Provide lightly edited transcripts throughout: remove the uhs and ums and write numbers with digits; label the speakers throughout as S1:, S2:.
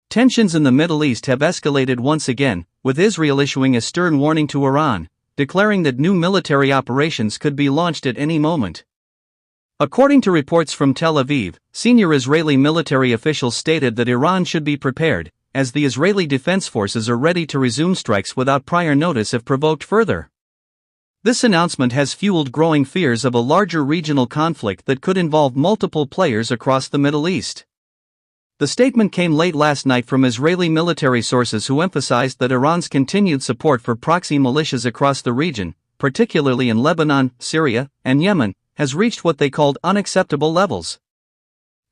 S1: Tensions in the Middle East have escalated once again, with Israel issuing a stern warning to Iran, declaring that new military operations could be launched at any moment. According to reports from Tel Aviv, senior Israeli military officials stated that Iran should be prepared, as the Israeli Defense Forces are ready to resume strikes without prior notice if provoked further. This announcement has fueled growing fears of a larger regional conflict that could involve multiple players across the Middle East. The statement came late last night from Israeli military sources who emphasized that Iran's continued support for proxy militias across the region, particularly in Lebanon, Syria, and Yemen, has reached what they called unacceptable levels.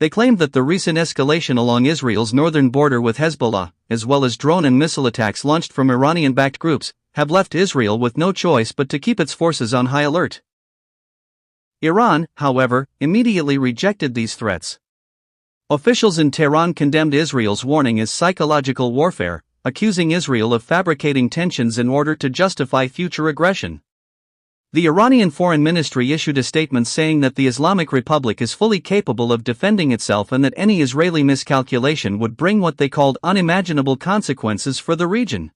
S1: They claimed that the recent escalation along Israel's northern border with Hezbollah, as well as drone and missile attacks launched from Iranian-backed groups, have left Israel with no choice but to keep its forces on high alert. Iran, however, immediately rejected these threats. Officials in Tehran condemned Israel's warning as psychological warfare, accusing Israel of fabricating tensions in order to justify future aggression. The Iranian Foreign Ministry issued a statement saying that the Islamic Republic is fully capable of defending itself and that any Israeli miscalculation would bring what they called unimaginable consequences for the region.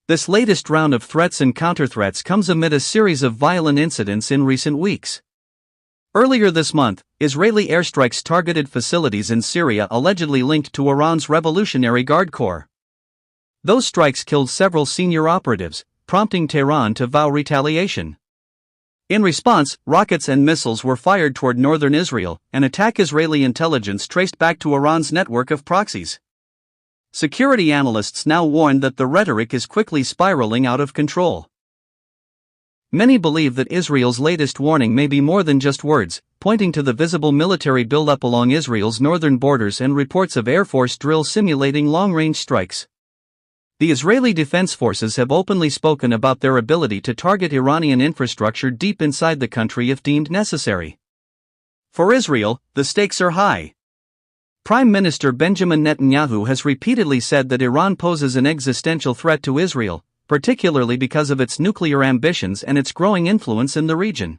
S1: This latest round of threats and counterthreats comes amid a series of violent incidents in recent weeks. Earlier this month, Israeli airstrikes targeted facilities in Syria allegedly linked to Iran's Revolutionary Guard Corps. Those strikes killed several senior operatives, prompting Tehran to vow retaliation. In response, rockets and missiles were fired toward northern Israel, and attack Israeli intelligence traced back to Iran's network of proxies. Security analysts now warn that the rhetoric is quickly spiraling out of control. Many believe that Israel's latest warning may be more than just words, pointing to the visible military buildup along Israel's northern borders and reports of Air Force drills simulating long-range strikes. The Israeli Defense Forces have openly spoken about their ability to target Iranian infrastructure deep inside the country if deemed necessary. For Israel, the stakes are high. Prime Minister Benjamin Netanyahu has repeatedly said that Iran poses an existential threat to Israel, particularly because of its nuclear ambitions and its growing influence in the region.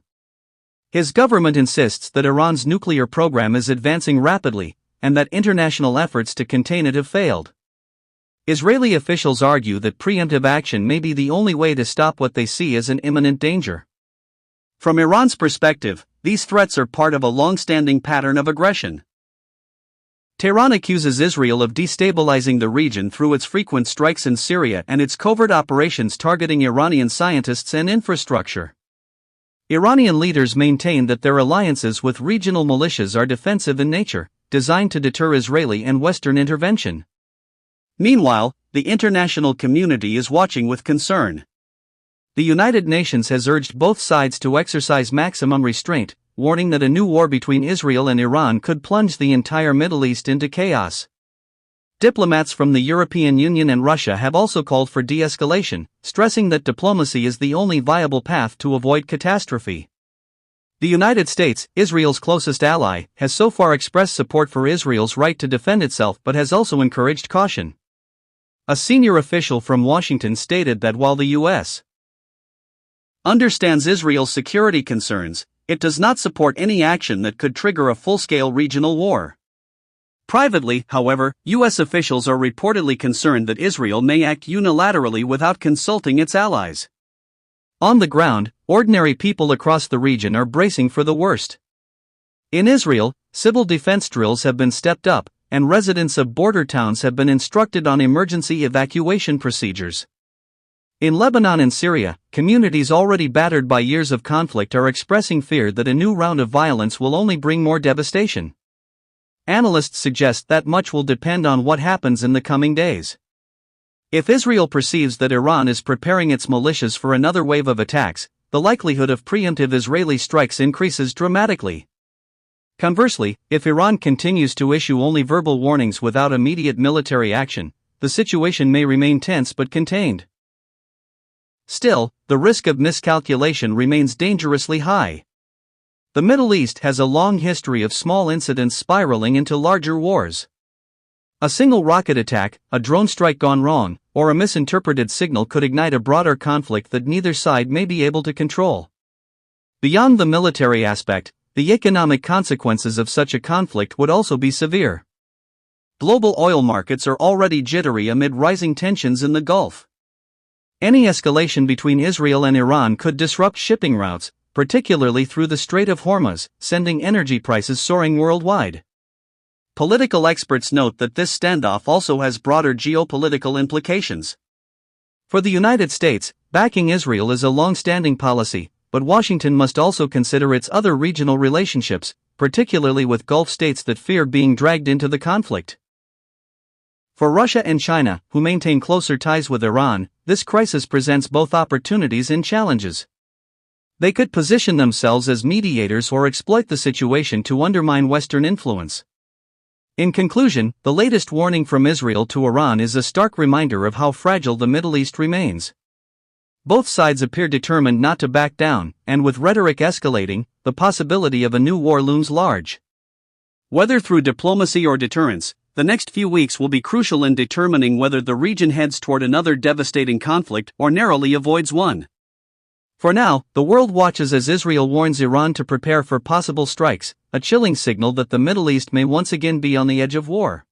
S1: His government insists that Iran's nuclear program is advancing rapidly, and that international efforts to contain it have failed. Israeli officials argue that preemptive action may be the only way to stop what they see as an imminent danger. From Iran's perspective, these threats are part of a long-standing pattern of aggression. Tehran accuses Israel of destabilizing the region through its frequent strikes in Syria and its covert operations targeting Iranian scientists and infrastructure. Iranian leaders maintain that their alliances with regional militias are defensive in nature, designed to deter Israeli and Western intervention. Meanwhile, the international community is watching with concern. The United Nations has urged both sides to exercise maximum restraint, warning that a new war between Israel and Iran could plunge the entire Middle East into chaos. Diplomats from the European Union and Russia have also called for de-escalation, stressing that diplomacy is the only viable path to avoid catastrophe. The United States, Israel's closest ally, has so far expressed support for Israel's right to defend itself but has also encouraged caution. A senior official from Washington stated that while the U.S. understands Israel's security concerns, it does not support any action that could trigger a full-scale regional war. Privately, however, U.S. officials are reportedly concerned that Israel may act unilaterally without consulting its allies. On the ground, ordinary people across the region are bracing for the worst. In Israel, civil defense drills have been stepped up, and residents of border towns have been instructed on emergency evacuation procedures. In Lebanon and Syria, communities already battered by years of conflict are expressing fear that a new round of violence will only bring more devastation. Analysts suggest that much will depend on what happens in the coming days. If Israel perceives that Iran is preparing its militias for another wave of attacks, the likelihood of preemptive Israeli strikes increases dramatically. Conversely, if Iran continues to issue only verbal warnings without immediate military action, the situation may remain tense but contained. Still, the risk of miscalculation remains dangerously high. The Middle East has a long history of small incidents spiraling into larger wars. A single rocket attack, a drone strike gone wrong, or a misinterpreted signal could ignite a broader conflict that neither side may be able to control. Beyond the military aspect, the economic consequences of such a conflict would also be severe. global oil markets are already jittery amid rising tensions in the Gulf. Any escalation between Israel and Iran could disrupt shipping routes, particularly through the Strait of Hormuz, sending energy prices soaring worldwide. Political experts note that this standoff also has broader geopolitical implications. For the United States, backing Israel is a long-standing policy, but Washington must also consider its other regional relationships, particularly with Gulf states that fear being dragged into the conflict. For Russia and China, who maintain closer ties with Iran, this crisis presents both opportunities and challenges. They could position themselves as mediators or exploit the situation to undermine Western influence. In conclusion, the latest warning from Israel to Iran is a stark reminder of how fragile the Middle East remains. Both sides appear determined not to back down, and with rhetoric escalating, the possibility of a new war looms large. Whether through diplomacy or deterrence, the next few weeks will be crucial in determining whether the region heads toward another devastating conflict or narrowly avoids one. For now, the world watches as Israel warns Iran to prepare for possible strikes, a chilling signal that the Middle East may once again be on the edge of war.